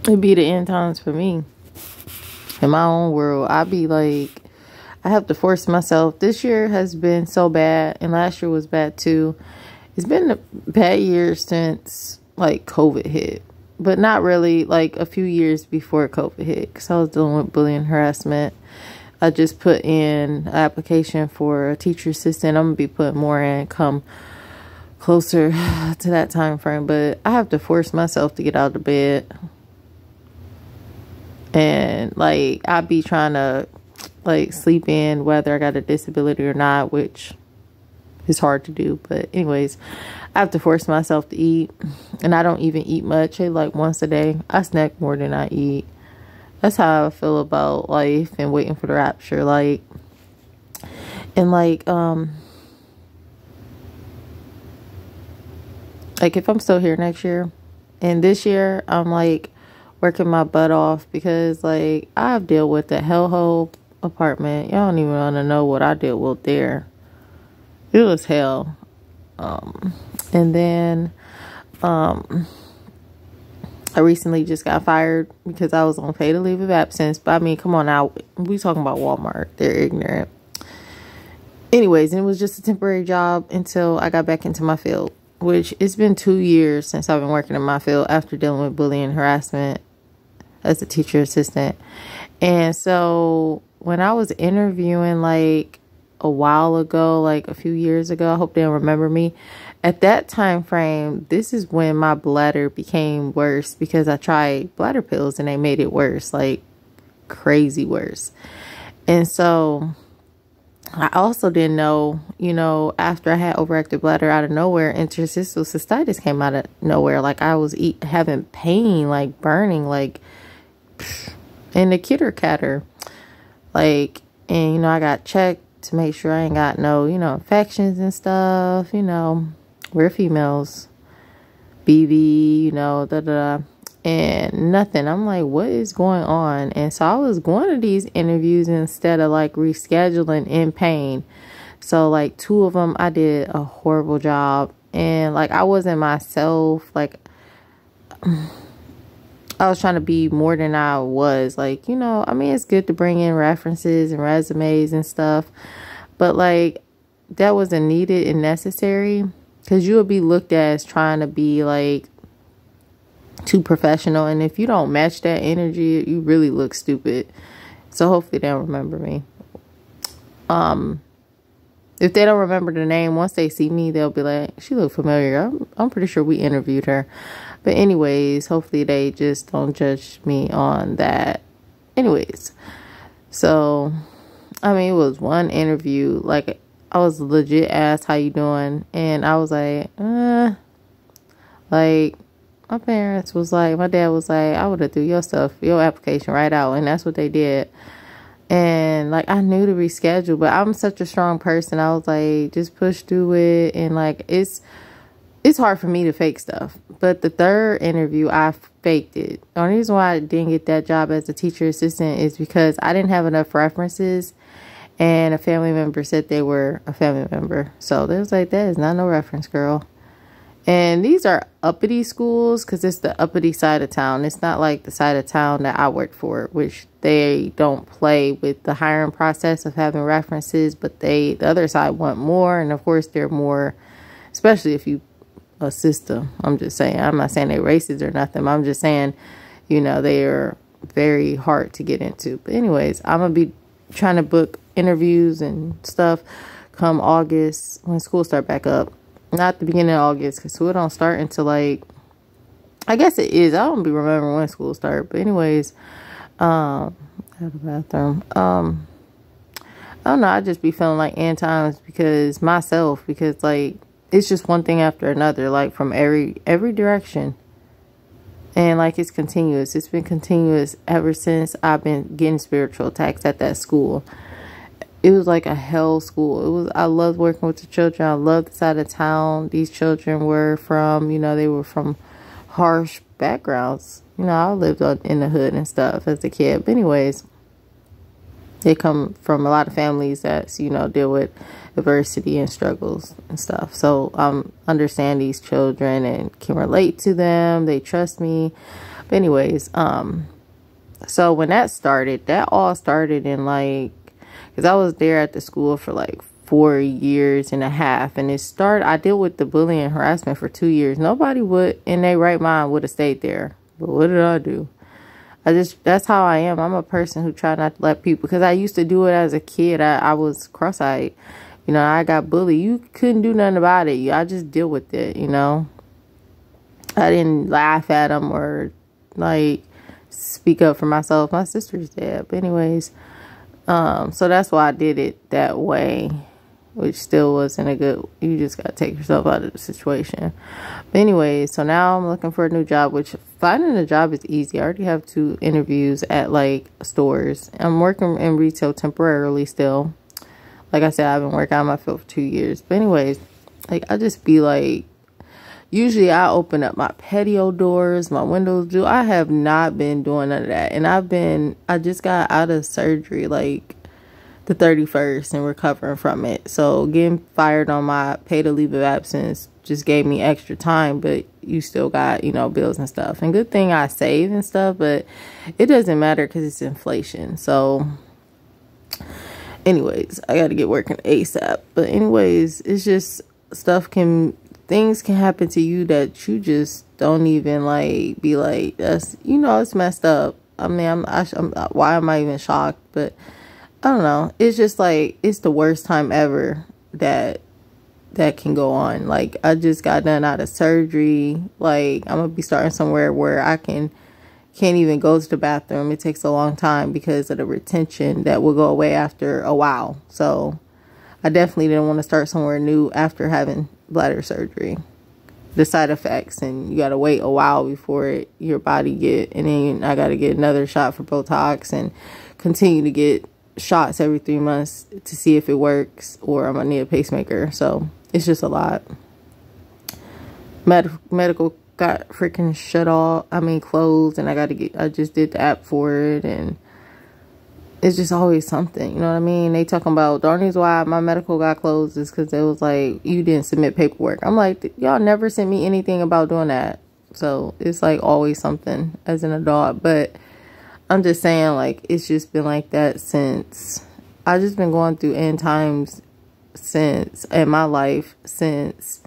It'd be the end times for me. In my own world, I'd be like, I have to force myself. This year has been so bad, and last year was bad too. It's been a bad year since like COVID hit, but not really, like a few years before COVID hit, because I was dealing with bullying and harassment. I just put in an application for a teacher assistant. I'm gonna be putting more in come closer to that time frame, but I have to force myself to get out of bed. And like I be trying to like sleep in whether I got a disability or not, which is hard to do. But anyways, I have to force myself to eat, and I don't even eat much. Like once a day. I snack more than I eat. That's how I feel about life and waiting for the rapture. Like, and like if I'm still here next year, and this year I'm like working my butt off, because like I've dealt with the hellhole apartment. Y'all don't even want to know what I dealt with there. It was hell. And then I recently just got fired because I was on paid leave of absence. But I mean, come on now, we talking about Walmart. They're ignorant. Anyways, and it was just a temporary job until I got back into my field, which it's been 2 years since I've been working in my field after dealing with bullying and harassment as a teacher assistant. And so when I was interviewing like a while ago, like a few years ago, I hope they don't remember me. At that time frame, this is when my bladder became worse, because I tried bladder pills and they made it worse, like crazy worse. And so I also didn't know, you know, after I had overactive bladder, out of nowhere, interstitial cystitis came out of nowhere. Like I was having pain, like burning, like in the kitter catter. Like, and you know, I got checked to make sure I ain't got no, you know, infections and stuff. You know, we're females, BV, you know, and nothing. I'm like, what is going on? And so I was going to these interviews instead of like rescheduling in pain. So like 2 of them, I did a horrible job, and like I wasn't myself. Like I was trying to be more than I was. Like, you know, I mean, it's good to bring in references and resumes and stuff, but like that wasn't needed and necessary, because you would be looked at as trying to be like too professional, and if you don't match that energy, you really look stupid. So hopefully they don't remember me. If they don't remember the name, once they see me, they'll be like, she looked familiar. I'm pretty sure we interviewed her. But anyways, hopefully they just don't judge me on that. Anyways, so I mean, it was one interview, like I was legit asked, how you doing? And I was like, like my parents was like, my dad was like, I would have threw your application right out. And that's what they did. And like, I knew to reschedule, but I'm such a strong person. I was like, just push through it. And like, it's hard for me to fake stuff. But the third interview, I faked it. The only reason why I didn't get that job as a teacher assistant is because I didn't have enough references, and a family member said they were a family member. So they was like, that is not no reference, girl. And these are uppity schools, because it's the uppity side of town. It's not like the side of town that I worked for, which they don't play with the hiring process of having references, but the other side want more. And of course they're more, especially if you a system. I'm just saying, I'm not saying they're racist or nothing. I'm just saying, you know, they are very hard to get into. But anyways, I'm going to be trying to book interviews and stuff come August when school start back up. Not the beginning of August, because school don't start until like, I guess it is. I don't be remembering when school start. But anyways, out of the bathroom. I don't know. I just be feeling like end times because like, it's just one thing after another, like from every direction. And like, it's continuous. It's been continuous ever since I've been getting spiritual attacks at that school. It was like a hell school. I loved working with the children. I loved the side of town these children were from. You know, they were from harsh backgrounds. You know, I lived in the hood and stuff as a kid. But anyways, they come from a lot of families that, you know, deal with adversity and struggles and stuff. So understand these children and can relate to them. They trust me. But anyways, so when that all started in like, because I was there at the school for like 4.5 years, and I dealt with the bullying and harassment for 2 years. Nobody would in their right mind would have stayed there. But what did I do? That's how I am. I'm a person who try not to let people, because I used to do it as a kid. I was cross-eyed. You know, I got bullied. You couldn't do nothing about it. I just deal with it, you know. I didn't laugh at them or like speak up for myself. My sister's dead. But anyways, so that's why I did it that way, which still wasn't a good, you just got to take yourself out of the situation. But anyways, so now I'm looking for a new job, which finding a job is easy. I already have 2 interviews at like stores. I'm working in retail temporarily still. Like I said, I've been working out in my field for 2 years. But anyways, like I just be like, usually I open up my patio doors, my windows. I have not been doing none of that. And I just got out of surgery like the 31st and recovering from it. So getting fired on my pay to leave of absence just gave me extra time, but you still got, you know, bills and stuff. And good thing I save and stuff, but it doesn't matter because it's inflation. So anyways, I got to get working ASAP. But anyways, it's just things can happen to you that you just don't even like be like, that's, you know, it's messed up. I mean, why am I even shocked? But I don't know. It's just like, it's the worst time ever that can go on. Like, I just got done out of surgery. Like, I'm gonna be starting somewhere where I can't even go to the bathroom. It takes a long time because of the retention that will go away after a while. So I definitely didn't want to start somewhere new after having bladder surgery. The side effects, and you got to wait a while before your body and then I got to get another shot for Botox and continue to get shots every 3 months to see if it works, or I'm gonna need a pacemaker. So it's just a lot. Medical got freaking closed, and I just did the app for it, and it's just always something, you know what I mean? They talking about the only reason why my medical got closed is because it was like, you didn't submit paperwork. I'm like, y'all never sent me anything about doing that. So it's like always something as an adult. But I'm just saying, like, it's just been like that since, I just been going through end times in my life since,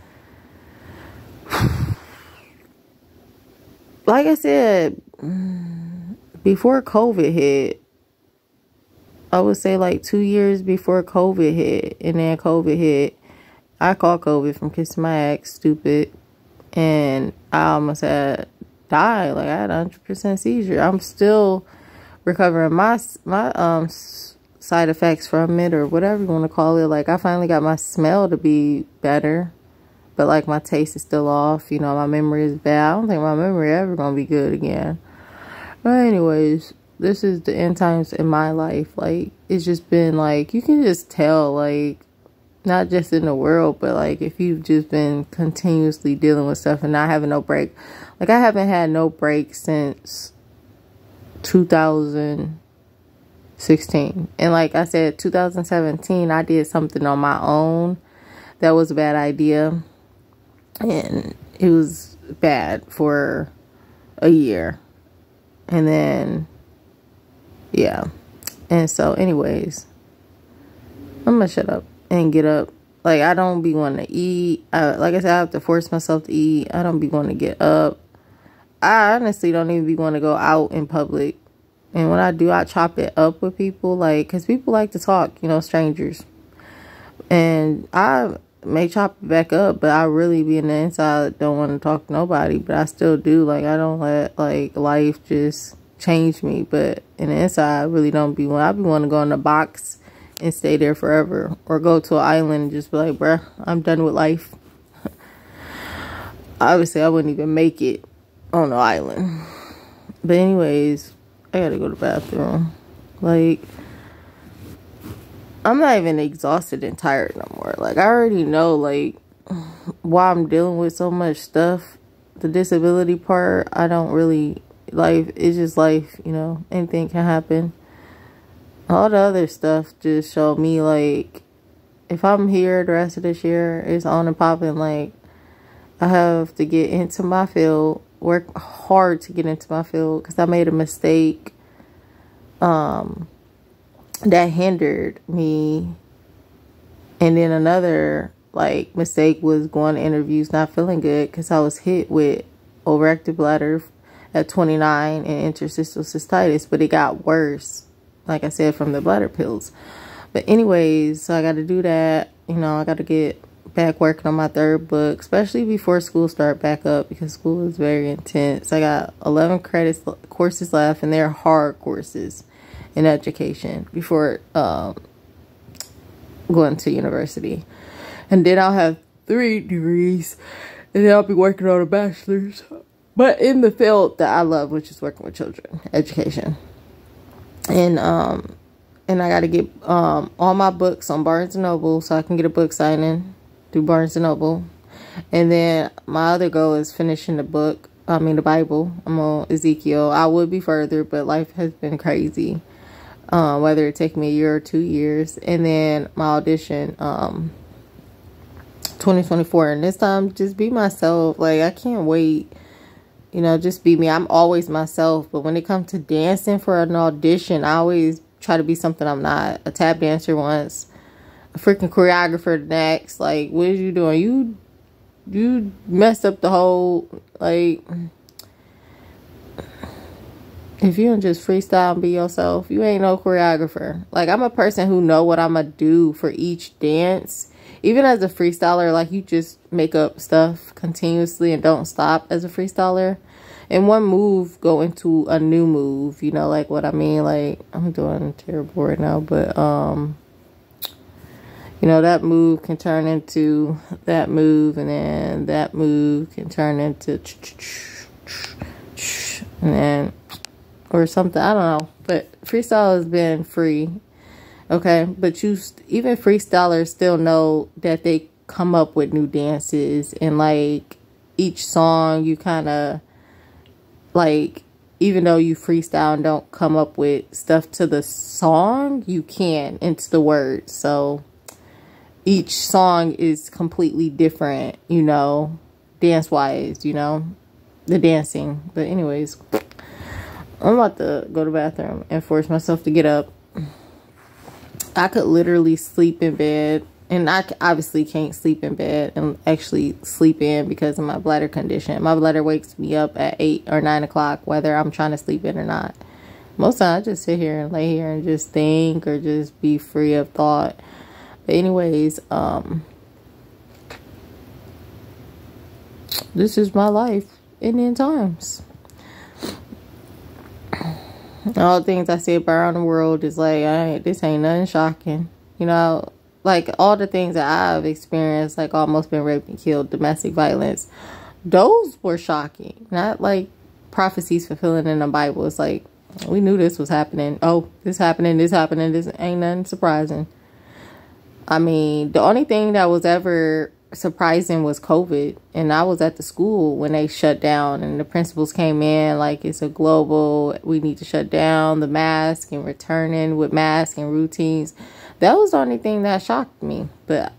like I said, before COVID hit. I would say like 2 years before COVID hit. And then COVID hit. I caught COVID from kissing my ex, stupid. And I almost had died. Like, I had a 100% seizure. I'm still recovering my side effects from it, or whatever you want to call it. Like, I finally got my smell to be better. But like, my taste is still off. You know, my memory is bad. I don't think my memory ever going to be good again. But anyways, this is the end times in my life. Like, it's just been like, you can just tell, like, not just in the world, but like if you've just been continuously dealing with stuff and not having no break. Like, I haven't had no break since 2016. And like I said, 2017, I did something on my own that was a bad idea. And it was bad for a year. And then, yeah. And so anyways, I'm gonna shut up and get up. Like, I don't be wanting to eat. Like I said, I have to force myself to eat. I don't be wanting to get up. I honestly don't even be wanting to go out in public. And when I do, I chop it up with people. Like, because people like to talk, you know, strangers. And I may chop it back up, but I really be in the inside, don't want to talk to nobody. But I still do. Like, I don't let, like, life just change me. But in the inside, I really don't be wanting. I be wanting to go in a box and stay there forever, or go to an island and just be like, bruh, I'm done with life. Obviously, I wouldn't even make it on the island. But anyways, I gotta go to the bathroom. Like, I'm not even exhausted and tired no more. Like, I already know, like, why I'm dealing with so much stuff. The disability part, I don't really, life, it's just life, you know, anything can happen. All the other stuff just showed me, like, if I'm here the rest of this year, it's on and popping. Like, I have to get into my field work hard to get into my field because I made a mistake that hindered me. And then another like mistake was going to interviews not feeling good because I was hit with overactive bladder at 29 and interstitial cystitis, but it got worse, like I said, from the bladder pills. But anyways, so I got to do that. You know, I got to get back working on my third book, especially before school start back up, because school is very intense. I got 11 courses left, and they're hard courses in education before going to university. And then I'll have 3 degrees, and then I'll be working on a bachelor's, but in the field that I love, which is working with children, education. And I got to get all my books on Barnes & Noble so I can get a book signing through Barnes & Noble. And then my other goal is finishing the Bible. I'm on Ezekiel. I would be further, but life has been crazy. Whether it take me a year or 2 years. And then my audition 2024, and this time just be myself. Like, I can't wait. You know, just be me. I'm always myself, but when it comes to dancing for an audition, I always try to be something I'm not. A tap dancer once, a freaking choreographer the next. Like, what are you doing? You messed up the whole, like, if you don't just freestyle and be yourself, you ain't no choreographer. Like, I'm a person who know what I'm gonna do for each dance. Even as a freestyler, like, you just make up stuff continuously and don't stop as a freestyler. And one move go into a new move, you know, like what I mean. Like, I'm doing terrible right now, but, you know, that move can turn into that move, and then that move can turn into, and then, or something, I don't know. But freestyle has been free. Okay, but even freestylers still know that they come up with new dances, and like each song you kind of like, even though you freestyle and don't come up with stuff to the song, you can into the words. So each song is completely different, you know, dance wise, you know, the dancing. But anyways, I'm about to go to the bathroom and force myself to get up. I could literally sleep in bed, and I obviously can't sleep in bed and actually sleep in because of my bladder condition. My bladder wakes me up at 8 or 9 o'clock, whether I'm trying to sleep in or not. Most of the time, I just sit here and lay here and just think or just be free of thought. But anyways, this is my life in the end times. All the things I see about around the world is like, this ain't nothing shocking. You know, like all the things that I've experienced, like almost been raped and killed, domestic violence, those were shocking. Not like prophecies fulfilling in the Bible. It's like, we knew this was happening. Oh, this happening, this ain't nothing surprising. I mean, the only thing that was ever surprising was COVID, and I was at the school when they shut down, and the principals came in like, it's a global, we need to shut down, the mask and returning with mask and routines. That was the only thing that shocked me. But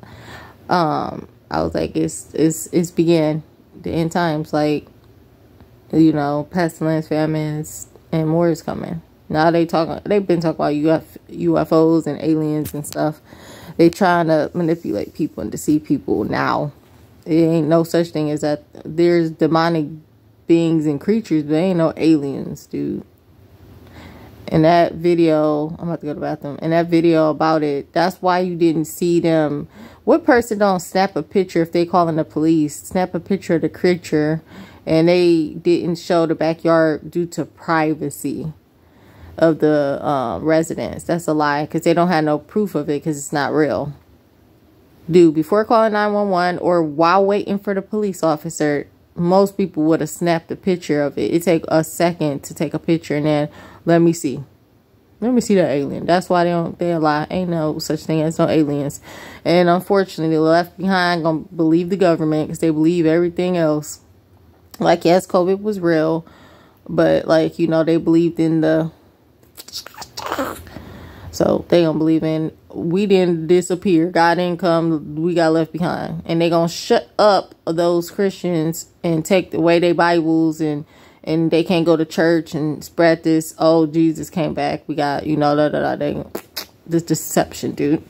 I was like, it's began, the end times, like, you know, pestilence, famines, and more is coming. Now they've been talking about UFOs and aliens and stuff. They trying to manipulate people and deceive people now. It ain't no such thing as that. There's demonic beings and creatures, but ain't no aliens, dude. In that video, I'm about to go to the bathroom. In that video about it, that's why you didn't see them. What person don't snap a picture if they calling the police? Snap a picture of the creature, and they didn't show the backyard due to privacy of the residents. That's a lie, because they don't have no proof of it, because it's not real. Dude, before calling 911 or while waiting for the police officer, most people would have snapped a picture of it. It take a second to take a picture, and then let me see that alien. That's why they lie. Ain't no such thing as no aliens. And unfortunately, the left behind gonna believe the government, because they believe everything else. Like, yes, COVID was real, but like, you know, they believed in the, so they don't believe in, we didn't disappear, God didn't come, we got left behind. And they gonna shut up those Christians and take away their Bibles, and they can't go to church and spread this, oh, Jesus came back, we got, this deception, dude.